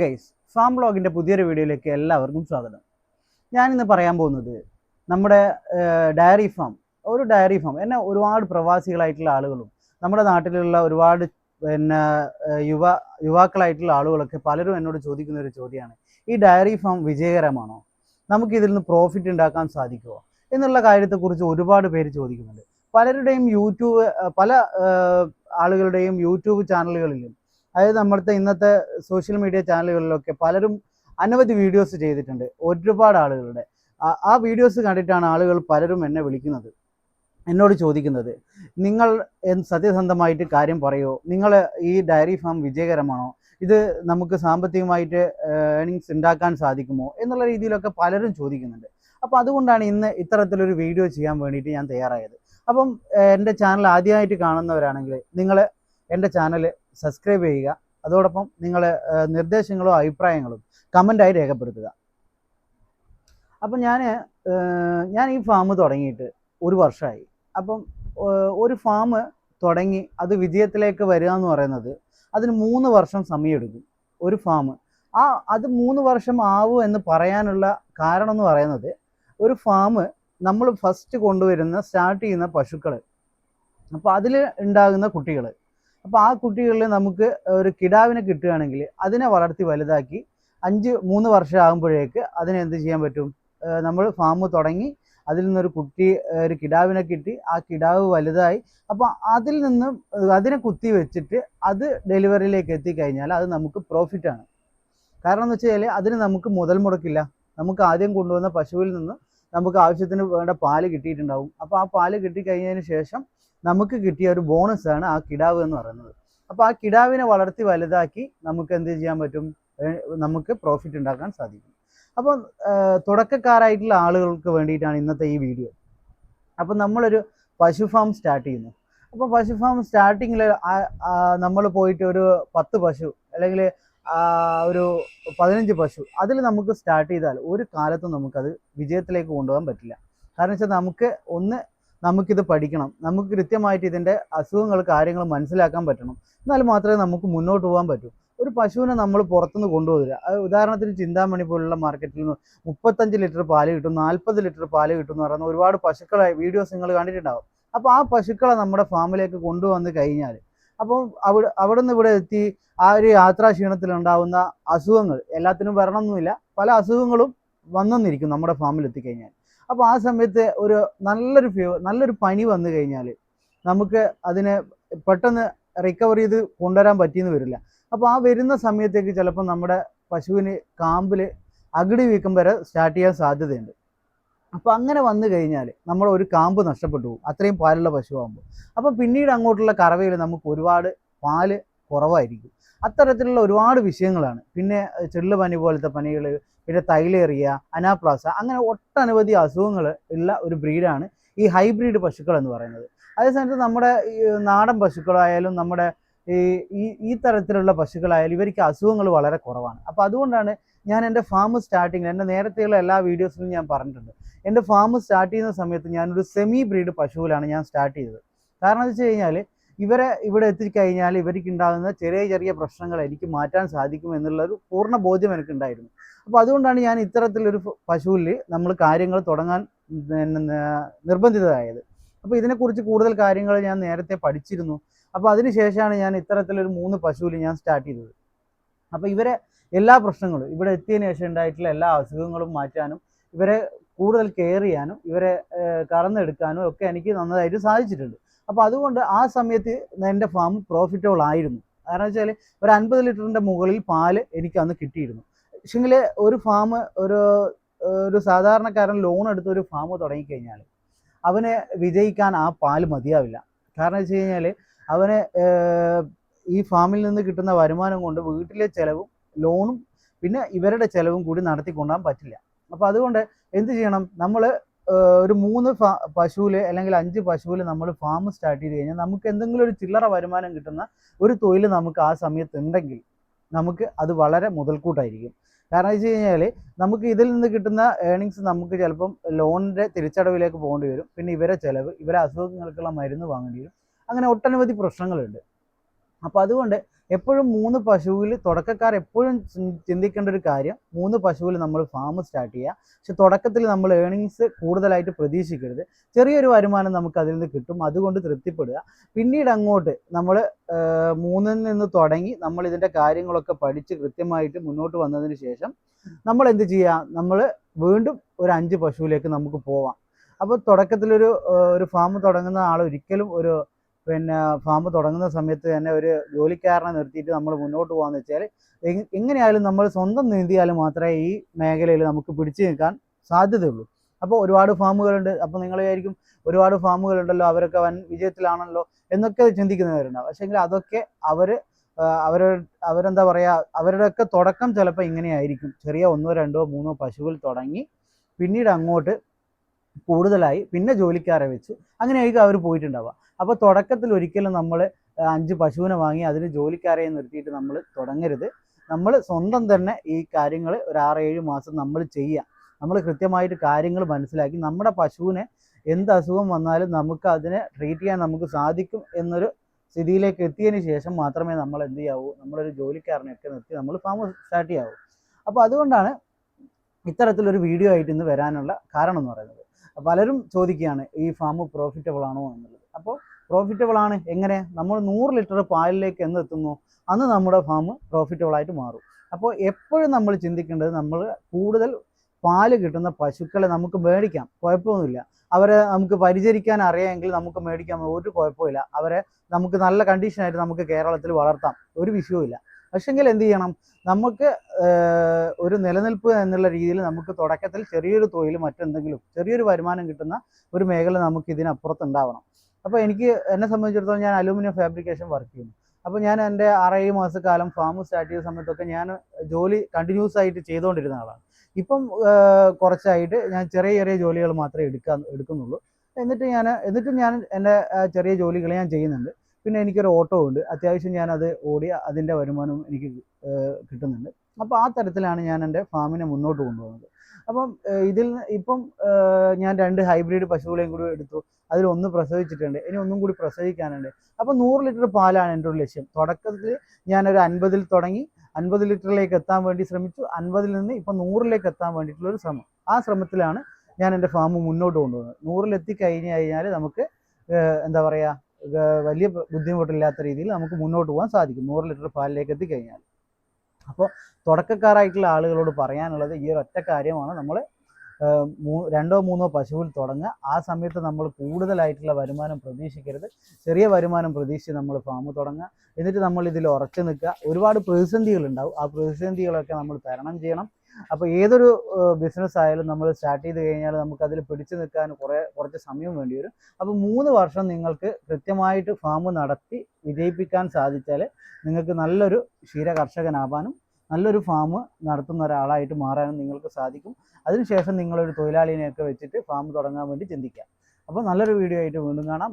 Guys, farm ബ്ലോഗിൻ്റെ പുതിയൊരു വീഡിയോയിലേക്ക് എല്ലാവർക്കും സ്വാഗതം. ഞാനിന്ന് പറയാൻ പോകുന്നത് നമ്മുടെ ഡയറി ഫാം. ഒരു ഡയറി ഫാം എന്നെ ഒരുപാട് പ്രവാസികളായിട്ടുള്ള ആളുകളും നമ്മുടെ നാട്ടിലുള്ള ഒരുപാട് യുവാക്കളായിട്ടുള്ള ആളുകളൊക്കെ പലരും എന്നോട് ചോദിക്കുന്ന ഒരു ചോദ്യമാണ്, ഈ ഡയറി ഫാം വിജയകരമാണോ, നമുക്ക് ഇതിൽ നിന്ന് പ്രോഫിറ്റ് ഉണ്ടാക്കാൻ സാധിക്കുമോ എന്നുള്ള കാര്യത്തെക്കുറിച്ച് ഒരുപാട് പേര് ചോദിക്കുന്നുണ്ട്. പലരുടെയും പല ആളുകളുടെയും യൂട്യൂബ് ചാനലുകളിലും, അതായത് നമ്മളുടെ ഇന്നത്തെ സോഷ്യൽ മീഡിയ ചാനലുകളിലൊക്കെ പലരും അനവധി വീഡിയോസ് ചെയ്തിട്ടുണ്ട്. ഒരുപാട് ആളുകളുടെ ആ വീഡിയോസ് കണ്ടിട്ടാണ് ആളുകൾ പലരും എന്നെ വിളിക്കുന്നത്, എന്നോട് ചോദിക്കുന്നത്, നിങ്ങൾ സത്യസന്ധമായിട്ട് കാര്യം പറയുമോ, നിങ്ങൾ ഈ ഡയറി ഫാം വിജയകരമാണോ, ഇത് നമുക്ക് സാമ്പത്തികമായിട്ട് ഏണിങ്സ് ഉണ്ടാക്കാൻ സാധിക്കുമോ എന്നുള്ള രീതിയിലൊക്കെ പലരും ചോദിക്കുന്നുണ്ട്. അപ്പോൾ അതുകൊണ്ടാണ് ഇന്ന് ഇത്തരത്തിലൊരു വീഡിയോ ചെയ്യാൻ വേണ്ടിയിട്ട് ഞാൻ തയ്യാറായത്. അപ്പം എൻ്റെ ചാനൽ ആദ്യമായിട്ട് കാണുന്നവരാണെങ്കിൽ നിങ്ങൾ എൻ്റെ ചാനൽ സബ്സ്ക്രൈബ് ചെയ്യുക. അതോടൊപ്പം നിങ്ങളെ നിർദ്ദേശങ്ങളോ അഭിപ്രായങ്ങളും കമൻ്റായി രേഖപ്പെടുത്തുക. അപ്പം ഞാൻ ഈ ഫാം തുടങ്ങിയിട്ട് ഒരു വർഷമായി. അപ്പം ഒരു ഫാം തുടങ്ങി അത് വിജയത്തിലേക്ക് വരിക എന്ന് പറയുന്നത് അതിന് 3 വർഷം സമയമെടുക്കും. ഒരു ഫാം അത് 3 വർഷം ആവും എന്ന് പറയാനുള്ള കാരണം എന്ന് പറയുന്നത്, ഒരു ഫാം നമ്മൾ ഫസ്റ്റ് സ്റ്റാർട്ട് ചെയ്യുന്ന പശുക്കൾ, അപ്പോൾ അതിൽ ഉണ്ടാകുന്ന കുട്ടികൾ, അപ്പോൾ ആ കുട്ടികളിൽ നമുക്ക് ഒരു കിടാവിനെ കിട്ടുകയാണെങ്കിൽ അതിനെ വളർത്തി വലുതാക്കി 3 വർഷം ആകുമ്പോഴേക്ക് അതിനെ എന്ത് ചെയ്യാൻ പറ്റും, നമ്മൾ ഫാം തുടങ്ങി അതിൽ നിന്നൊരു ഒരു കിടാവിനെ കിട്ടി, ആ കിടാവ് വലുതായി, അപ്പോൾ അതിൽ നിന്ന് അതിനെ കുത്തി വെച്ചിട്ട് അത് ഡെലിവറിയിലേക്ക് എത്തിക്കഴിഞ്ഞാൽ അത് നമുക്ക് പ്രോഫിറ്റാണ്. കാരണം എന്ന് വെച്ച് കഴിഞ്ഞാൽ അതിന് നമുക്ക് മുതൽ മുടക്കില്ല. നമുക്ക് ആദ്യം കൊണ്ടുവന്ന പശുവിൽ നിന്ന് നമുക്ക് ആവശ്യത്തിന് വേണ്ട പാല് കിട്ടിയിട്ടുണ്ടാവും. അപ്പോൾ ആ പാല് കിട്ടിക്കഴിഞ്ഞതിന് ശേഷം നമുക്ക് കിട്ടിയ ഒരു ബോണസാണ് ആ കിടാവ് എന്ന് പറയുന്നത്. അപ്പോൾ ആ കിടാവിനെ വളർത്തി വലുതാക്കി നമുക്ക് എന്ത് ചെയ്യാൻ പറ്റും, നമുക്ക് പ്രോഫിറ്റ് ഉണ്ടാക്കാൻ സാധിക്കും. അപ്പം തുടക്കക്കാരായിട്ടുള്ള ആളുകൾക്ക് വേണ്ടിയിട്ടാണ് ഇന്നത്തെ ഈ വീഡിയോ. അപ്പം നമ്മളൊരു പശു ഫാം സ്റ്റാർട്ട് ചെയ്യുന്നു. അപ്പോൾ പശു ഫാം സ്റ്റാർട്ടിങ്ങിൽ നമ്മൾ പോയിട്ട് ഒരു 10 പശു അല്ലെങ്കിൽ ഒരു 15 പശു അതിൽ നമുക്ക് സ്റ്റാർട്ട് ചെയ്താൽ ഒരു കാലത്തും നമുക്കത് വിജയത്തിലേക്ക് കൊണ്ടുപോകാൻ പറ്റില്ല. കാരണം വെച്ചാൽ നമുക്കിത് പഠിക്കണം, നമുക്ക് കൃത്യമായിട്ട് ഇതിൻ്റെ അസുഖങ്ങൾ കാര്യങ്ങൾ മനസ്സിലാക്കാൻ പറ്റണം. എന്നാൽ മാത്രമേ നമുക്ക് മുന്നോട്ട് പോകാൻ പറ്റൂ. ഒരു പശുവിനെ നമ്മൾ പുറത്തുനിന്ന് കൊണ്ടുപോകില്ല. ഉദാഹരണത്തിന് ചിന്താമണി പോലുള്ള മാർക്കറ്റിൽ നിന്ന് 35 ലിറ്റർ പാല് കിട്ടും, 40 ലിറ്റർ പാല് കിട്ടും എന്ന് പറയുന്ന ഒരുപാട് പശുക്കളെ വീഡിയോസ് നിങ്ങൾ കണ്ടിട്ടുണ്ടാവും. അപ്പോൾ ആ പശുക്കളെ നമ്മുടെ ഫാമിലേക്ക് കൊണ്ടുവന്ന് കഴിഞ്ഞാൽ, അപ്പം അവിടെ നിന്ന് ഇവിടെ എത്തി ആ ഒരു യാത്രാക്ഷീണത്തിലുണ്ടാവുന്ന അസുഖങ്ങൾ എല്ലാത്തിനും വരണമെന്നില്ല, പല അസുഖങ്ങളും വന്നെന്നിരിക്കും നമ്മുടെ ഫാമിൽ എത്തിക്കഴിഞ്ഞാൽ. അപ്പോൾ ആ സമയത്ത് ഒരു നല്ലൊരു പനി വന്നു കഴിഞ്ഞാൽ നമുക്ക് അതിനെ പെട്ടെന്ന് റിക്കവർ ചെയ്ത് കൊണ്ടുവരാൻ പറ്റിയെന്ന് വരില്ല. അപ്പോൾ ആ വരുന്ന സമയത്തേക്ക് ചിലപ്പോൾ നമ്മുടെ പശുവിന് കാമ്പിൽ അകിടി വീക്കം വരെ സ്റ്റാർട്ട് ചെയ്യാൻ സാധ്യതയുണ്ട്. അപ്പോൾ അങ്ങനെ വന്നു കഴിഞ്ഞാൽ നമ്മൾ ഒരു കാമ്പ് നഷ്ടപ്പെട്ടു പോകും, അത്രയും പാലുള്ള പശുവാകുമ്പോൾ. അപ്പോൾ പിന്നീട് അങ്ങോട്ടുള്ള കറവയിൽ നമുക്ക് ഒരുപാട് പാല് കുറവായിരിക്കും. അത്തരത്തിലുള്ള ഒരുപാട് വിഷയങ്ങളാണ്. പിന്നെ ചെള്ളുപനി പോലത്തെ പനികൾ, പിന്നെ തൈലേറിയ, അനാപ്ലാസ, അങ്ങനെ ഒട്ടനവധി അസുഖങ്ങൾ ഉള്ള ഒരു ബ്രീഡാണ് ഈ ഹൈബ്രിഡ് പശുക്കൾ എന്ന് പറയുന്നത്. അതേസമയത്ത് നമ്മുടെ നാടൻ പശുക്കളായാലും നമ്മുടെ ഈ തരത്തിലുള്ള പശുക്കളായാലും ഇവർക്ക് അസുഖങ്ങൾ വളരെ കുറവാണ്. അപ്പോൾ അതുകൊണ്ടാണ് ഞാൻ എൻ്റെ ഫാം സ്റ്റാർട്ടിങ്ങിൽ, എൻ്റെ നേരത്തെയുള്ള എല്ലാ വീഡിയോസിലും ഞാൻ പറഞ്ഞിട്ടുണ്ട്, എൻ്റെ ഫാം സ്റ്റാർട്ട് ചെയ്യുന്ന സമയത്ത് ഞാനൊരു സെമി ബ്രീഡ് പശുവിലാണ് ഞാൻ സ്റ്റാർട്ട് ചെയ്തത്. കാരണം എന്ന് വെച്ച് കഴിഞ്ഞാൽ ഇവരെ ഇവിടെ എത്തിക്കഴിഞ്ഞാൽ ഇവർക്ക് ഉണ്ടാകുന്ന ചെറിയ പ്രശ്നങ്ങൾ എനിക്ക് മാറ്റാൻ സാധിക്കും എന്നുള്ളൊരു പൂർണ്ണ ബോധ്യം എനിക്കുണ്ടായിരുന്നു. അപ്പോൾ അതുകൊണ്ടാണ് ഞാൻ ഇത്തരത്തിലൊരു പശുവിൽ നമ്മൾ കാര്യങ്ങൾ തുടങ്ങാൻ നിർബന്ധിതരായത്. അപ്പോൾ ഇതിനെക്കുറിച്ച് കൂടുതൽ കാര്യങ്ങൾ ഞാൻ നേരത്തെ പഠിച്ചിരുന്നു. അപ്പോൾ അതിനുശേഷമാണ് ഞാൻ ഇത്തരത്തിലൊരു 3 പശുവിൽ ഞാൻ സ്റ്റാർട്ട് ചെയ്തത്. അപ്പോൾ ഇവരെ എല്ലാ പ്രശ്നങ്ങളും ഇവിടെ എത്തിയതിന് ശേഷം ഉണ്ടായിട്ടുള്ള എല്ലാ അസുഖങ്ങളും മാറ്റാനും ഇവരെ കൂടുതൽ കെയർ ചെയ്യാനും ഇവരെ കറന്നെടുക്കാനും ഒക്കെ എനിക്ക് നന്നായിട്ട് സാധിച്ചിട്ടുണ്ട്. അപ്പോൾ അതുകൊണ്ട് ആ സമയത്ത് എൻ്റെ ഫാം പ്രോഫിറ്റബിൾ ആയിരുന്നു. കാരണം വെച്ചാൽ ഒരു 50 ലിറ്ററിൻ്റെ മുകളിൽ പാല് എനിക്ക് അന്ന് കിട്ടിയിരുന്നു. പക്ഷെങ്കിൽ ഒരു ഫാം ഒരു സാധാരണക്കാരൻ ലോൺ എടുത്ത് ഒരു ഫാം തുടങ്ങിക്കഴിഞ്ഞാൽ അവന് വിജയിക്കാൻ ആ പാല് മതിയാവില്ല. കാരണം വെച്ച് കഴിഞ്ഞാൽ അവന് ഈ ഫാമിൽ നിന്ന് കിട്ടുന്ന വരുമാനം കൊണ്ട് വീട്ടിലെ ചിലവും ലോണും പിന്നെ ഇവരുടെ ചിലവും കൂടി നടത്തിക്കൊണ്ടാൻ പറ്റില്ല. അപ്പോൾ അതുകൊണ്ട് എന്ത് ചെയ്യണം, നമ്മൾ ഒരു 3 പശുവിൽ അല്ലെങ്കിൽ 5 പശുവിൽ നമ്മൾ ഫാം സ്റ്റാർട്ട് ചെയ്ത് കഴിഞ്ഞാൽ നമുക്ക് എന്തെങ്കിലും ഒരു ചില്ലറ വരുമാനം കിട്ടുന്ന ഒരു തൊഴിൽ നമുക്ക് ആ സമയത്ത് ഉണ്ടെങ്കിൽ നമുക്ക് അത് വളരെ മുതൽക്കൂട്ടായിരിക്കും. കാരണം വെച്ച് കഴിഞ്ഞാൽ നമുക്ക് ഇതിൽ നിന്ന് കിട്ടുന്ന ഏണിങ്സ് നമുക്ക് ചിലപ്പം ലോണിൻ്റെ തിരിച്ചടവിലേക്ക് പോകേണ്ടി വരും, പിന്നെ ഇവരെ ചിലവ്, ഇവരെ അസുഖങ്ങൾക്കുള്ള മരുന്ന് വാങ്ങേണ്ടി വരും, അങ്ങനെ ഒട്ടനവധി പ്രശ്നങ്ങളുണ്ട്. അപ്പോൾ അതുകൊണ്ട് എപ്പോഴും 3 പശുവിൽ തുടക്കക്കാർ എപ്പോഴും ചിന്തിക്കേണ്ട ഒരു കാര്യം 3 പശുവിൽ നമ്മൾ ഫാം സ്റ്റാർട്ട് ചെയ്യുക. പക്ഷെ തുടക്കത്തിൽ നമ്മൾ ഏണിങ്സ് കൂടുതലായിട്ട് പ്രതീക്ഷിക്കരുത്. ചെറിയൊരു വരുമാനം നമുക്ക് അതിൽ നിന്ന് കിട്ടും, അതുകൊണ്ട് തൃപ്തിപ്പെടുക. പിന്നീട് അങ്ങോട്ട് നമ്മൾ 3ൽ നിന്ന് തുടങ്ങി നമ്മൾ ഇതിൻ്റെ കാര്യങ്ങളൊക്കെ പഠിച്ച് കൃത്യമായിട്ട് മുന്നോട്ട് വന്നതിന് ശേഷം നമ്മൾ എന്ത് ചെയ്യുക, നമ്മൾ വീണ്ടും ഒരു 5 പശുവിലേക്ക് നമുക്ക് പോവാം. അപ്പോൾ തുടക്കത്തിലൊരു ഫാം തുടങ്ങുന്ന ആൾ ഒരിക്കലും ഫാം തുടങ്ങുന്ന സമയത്ത് തന്നെ ഒരു ജോലിക്കാരനെ നിർത്തിയിട്ട് നമ്മൾ മുന്നോട്ട് പോകാന്ന് വെച്ചാൽ എങ്ങനെയായാലും നമ്മൾ സ്വന്തം നീന്തിയാലും മാത്രമേ ഈ മേഖലയിൽ നമുക്ക് പിടിച്ചു നിൽക്കാൻ സാധ്യതയുള്ളൂ. അപ്പോൾ ഒരുപാട് ഫാമുകളുണ്ട്. അപ്പോൾ നിങ്ങൾ വിചാരിക്കും ഒരുപാട് ഫാമുകളുണ്ടല്ലോ, അവരൊക്കെ വൻ വിജയത്തിലാണല്ലോ എന്നൊക്കെ ചിന്തിക്കുന്നവരുണ്ടാവും. പക്ഷേങ്കിൽ അതൊക്കെ അവരെന്താ പറയുക, അവരുടെയൊക്കെ തുടക്കം ചിലപ്പോൾ ഇങ്ങനെയായിരിക്കും. ചെറിയ 1, 2, 3 പശുവിൽ തുടങ്ങി പിന്നീട് അങ്ങോട്ട് കൂടുതലായി പിന്നെ ജോലിക്കാരെ വെച്ച് അങ്ങനെയായിരിക്കും അവർ പോയിട്ടുണ്ടാവുക. അപ്പോൾ തുടക്കത്തിൽ ഒരിക്കലും നമ്മൾ 5 പശുവിനെ വാങ്ങി അതിന് ജോലിക്കാരെ നിർത്തിയിട്ട് നമ്മൾ തുടങ്ങരുത്. നമ്മൾ സ്വന്തം തന്നെ ഈ കാര്യങ്ങൾ ഒരു 6-7 മാസം നമ്മൾ ചെയ്യുക. നമ്മൾ കൃത്യമായിട്ട് കാര്യങ്ങൾ മനസ്സിലാക്കി നമ്മുടെ പശുവിനെ എന്ത് അസുഖം വന്നാലും നമുക്ക് അതിനെ ട്രീറ്റ് ചെയ്യാൻ നമുക്ക് സാധിക്കും എന്നൊരു സ്ഥിതിയിലേക്ക് എത്തിയതിന് ശേഷം മാത്രമേ നമ്മൾ എന്ത് ചെയ്യാവൂ, നമ്മളൊരു ജോലിക്കാരനെയൊക്കെ നിർത്തി നമ്മൾ ഫാം സ്റ്റാർട്ട് ചെയ്യാവൂ. അപ്പോൾ അതുകൊണ്ടാണ് ഇത്തരത്തിലൊരു വീഡിയോ ആയിട്ട് ഇന്ന് വരാനുള്ള കാരണം എന്ന് പറയുന്നത്. പലരും ചോദിക്കുകയാണ് ഈ ഫാം പ്രോഫിറ്റബിൾ ആണോ എന്നുള്ളത്. അപ്പോൾ പ്രോഫിറ്റബിൾ ആണ്. എങ്ങനെ? നമ്മൾ 100 ലിറ്റർ പാലിലേക്ക് എന്ന് എത്തുന്നു അന്ന് നമ്മുടെ ഫാം പ്രോഫിറ്റബിൾ ആയിട്ട് മാറും. അപ്പോൾ എപ്പോഴും നമ്മൾ ചിന്തിക്കേണ്ടത് നമ്മൾ കൂടുതൽ പാല് കിട്ടുന്ന പശുക്കളെ നമുക്ക് മേടിക്കാം, കുഴപ്പമൊന്നുമില്ല. അവരെ നമുക്ക് പരിചരിക്കാൻ അറിയാമെങ്കിൽ നമുക്ക് മേടിക്കാൻ ഒരു കുഴപ്പമില്ല. അവരെ നമുക്ക് നല്ല കണ്ടീഷനായിട്ട് നമുക്ക് കേരളത്തിൽ വളർത്താം, ഒരു വിഷയവുമില്ല. പക്ഷെങ്കിൽ എന്ത് ചെയ്യണം, നമുക്ക് ഒരു നിലനിൽപ്പ് എന്നുള്ള രീതിയിൽ നമുക്ക് തുടക്കത്തിൽ ചെറിയൊരു തൊഴിൽ മറ്റെന്തെങ്കിലും ചെറിയൊരു വരുമാനം കിട്ടുന്ന ഒരു മേഖല നമുക്ക് ഇതിനപ്പുറത്ത് ഉണ്ടാവണം. അപ്പോൾ എന്നെ സംബന്ധിച്ചിടത്തോളം ഞാൻ അലൂമിനിയം ഫാബ്രിക്കേഷൻ വർക്ക് ചെയ്യുന്നു. അപ്പോൾ ഞാൻ എൻ്റെ 6-7 മാസക്കാലം ഫാം സ്റ്റാർട്ട് ചെയ്ത സമയത്തൊക്കെ ഞാൻ ജോലി കണ്ടിന്യൂസ് ആയിട്ട് ചെയ്തുകൊണ്ടിരുന്ന ആളാണ്. ഇപ്പം കുറച്ചായിട്ട് ഞാൻ ചെറിയ ചെറിയ ജോലികൾ മാത്രമേ എടുക്കുന്നുള്ളൂ. എന്നിട്ടും ഞാൻ എൻ്റെ ചെറിയ ജോലികൾ ഞാൻ ചെയ്യുന്നുണ്ട്. പിന്നെ എനിക്കൊരു ഓട്ടോ ഉണ്ട്, അത്യാവശ്യം ഞാനത് ഓടി അതിൻ്റെ വരുമാനവും എനിക്ക് കിട്ടുന്നുണ്ട്. അപ്പോൾ ആ തരത്തിലാണ് ഞാൻ എൻ്റെ ഫാമിനെ മുന്നോട്ട് കൊണ്ടുപോകുന്നത്. അപ്പം ഇപ്പം ഞാൻ 2 ഹൈബ്രിഡ് പശുക്കളെയും കൂടി എടുത്തു. അതിലൊന്ന് പ്രസവിച്ചിട്ടുണ്ട്, ഇനി ഒന്നും കൂടി പ്രസവിക്കാനുണ്ട്. അപ്പോൾ 100 ലിറ്റർ പാലാണ് എൻ്റെ ഒരു ലക്ഷ്യം. തുടക്കത്തിൽ ഞാനൊരു 50ൽ തുടങ്ങി 50 ലിറ്ററിലേക്ക് എത്താൻ വേണ്ടി ശ്രമിച്ചു. 50ൽ നിന്ന് ഇപ്പം 100ലേക്ക് എത്താൻ വേണ്ടിയിട്ടുള്ളൊരു ശ്രമം. ആ ശ്രമത്തിലാണ് ഞാൻ എൻ്റെ ഫാം മുന്നോട്ട് കൊണ്ടുപോകുന്നത്. 100ൽ എത്തിക്കഴിഞ്ഞ് കഴിഞ്ഞാൽ നമുക്ക് എന്താ പറയുക, വലിയ ബുദ്ധിമുട്ടില്ലാത്ത രീതിയിൽ നമുക്ക് മുന്നോട്ട് പോകാൻ സാധിക്കും 100 ലിറ്റർ പാലിലേക്ക് എത്തിക്കഴിഞ്ഞാൽ. അപ്പോൾ തുടക്കക്കാരായിട്ടുള്ള ആളുകളോട് പറയാനുള്ളത് ഈ ഒരൊറ്റ കാര്യമാണ്. നമ്മൾ 2-3 പശുവിൽ തുടങ്ങുക. ആ സമയത്ത് നമ്മൾ കൂടുതലായിട്ടുള്ള വരുമാനം പ്രതീക്ഷിക്കരുത്. ചെറിയ വരുമാനം പ്രതീക്ഷിച്ച് നമ്മൾ ഫാം തുടങ്ങുക. എന്നിട്ട് നമ്മൾ ഇതിൽ ഉറച്ചു നിൽക്കുക. ഒരുപാട് പ്രതിസന്ധികളുണ്ടാവും, ആ പ്രതിസന്ധികളൊക്കെ നമ്മൾ തരണം ചെയ്യണം. അപ്പോൾ ഏതൊരു ബിസിനസ് ആയാലും നമ്മൾ സ്റ്റാർട്ട് ചെയ്ത് കഴിഞ്ഞാൽ നമുക്കതിൽ പിടിച്ചു നിൽക്കാൻ കുറച്ച് സമയം വേണ്ടി വരും. അപ്പോൾ 3 വർഷം നിങ്ങൾക്ക് കൃത്യമായിട്ട് ഫാം നടത്തി വിജയിപ്പിക്കാൻ സാധിച്ചാൽ നിങ്ങൾക്ക് നല്ലൊരു ക്ഷീര കർഷകനാവാനും നല്ലൊരു ഫാം നടത്തുന്ന ഒരാളായിട്ട് മാറാനും നിങ്ങൾക്ക് സാധിക്കും. അതിനുശേഷം നിങ്ങളൊരു തൊഴിലാളിനെയൊക്കെ വെച്ചിട്ട് ഫാം തുടങ്ങാൻ വേണ്ടി ചിന്തിക്കാം. അപ്പോൾ നല്ലൊരു വീഡിയോ ആയിട്ട് വീണ്ടും കാണാം.